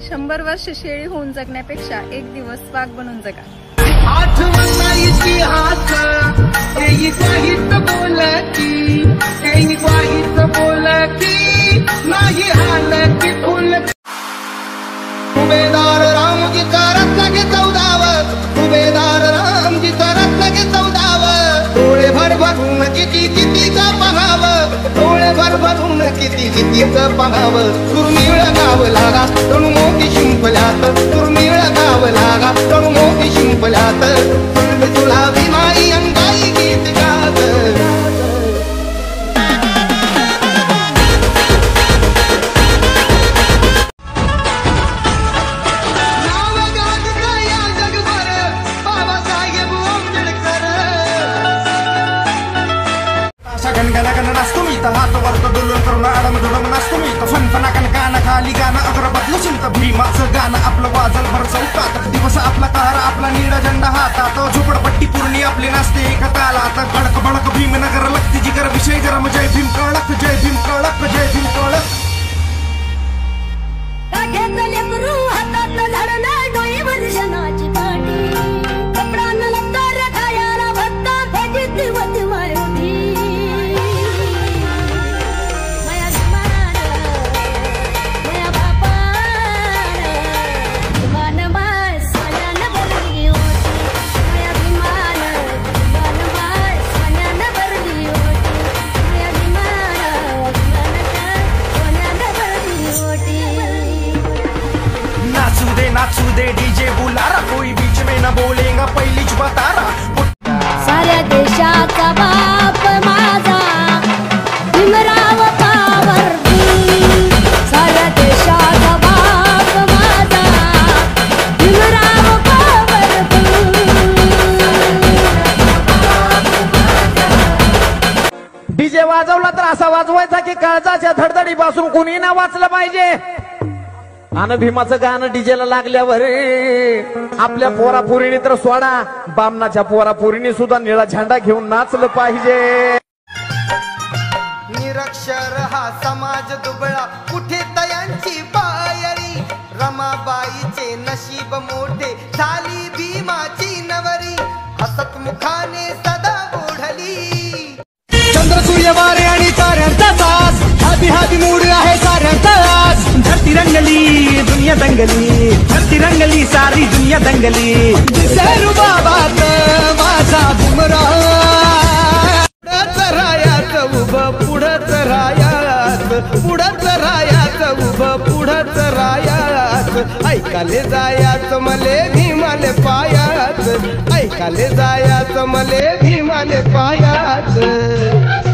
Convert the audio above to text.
100 वर्ष शेळी होऊन जगण्यापेक्षा एक दिवस वाघ बनून जगा। उभेदार रामजी करत लगे 14 उभेदार रामजी करत लगे 14 डोळे भरभरून किती का पहावं डोळे भरभरून किती का पहावं दुर्मिळ गाव लागा तणू मोठी शिंपल्यात दुर्मिळ गाव लागा तणू मोठी शिंपल्यात तुला विमाई अंगाई गीत गात हात वरत दुलन करून आडम धुडम नसतो मी फणफणा कणकाना खाली गाणं अगर बदलू चिंत भीमाचं गाणं आपलं वाजल भर चौकात दिवस आपला कहारा आपला निळा झेंडा हातात झोपडपट्टी पूर्णी आपली नाचते एका तालात भडक भडक भीमनगर लगती जिगर विषय गरम जय भीम कळक जय भीम कळक जय भीम कळक नाचू दे डीजे बुलारा कोई बीच में न बोलेगा पहिलीच बतारा साऱ्या देशाचा बाप माझा भीमराव पॉवरफुल साऱ्या देशाचा बाप माझा भीमराव पॉवरफुल डीजे वाजवला तर असा वाजवायचा की काळजाच्या धडधडीपासून कुणी ना वाचलं पाहिजे आणि भीमाचं गाणं डीजेला लागल्यावर आपल्या पोरापोरीने तर सोडा बामनाच्या पोरापोरीने सुद्धा निळा झेंडा घेऊन नाचलं पाहिजे। निरक्षर हा समाज दुबळा कुठे तयांची पायरी रमाबाईचे नशीब मोठे झाली भीमाची नवरी हसत मुखाने सदा ओढली चंद्र सूर्य वारे आणि ताऱ्यांचा तास हाती हाती मूड आहे साऱ्यांचा आज धरती रंगली दुनिया दंगली धरती रंगली सारी दुनिया दंगली दिसेरू बाबात माझा भीमराव पुढंच रायात उभं पुढंच रायात उभं पुढंच रायात ऐकाले जायाच मले भीमाले पायात ऐकाले जायाच मले भीमाले पायात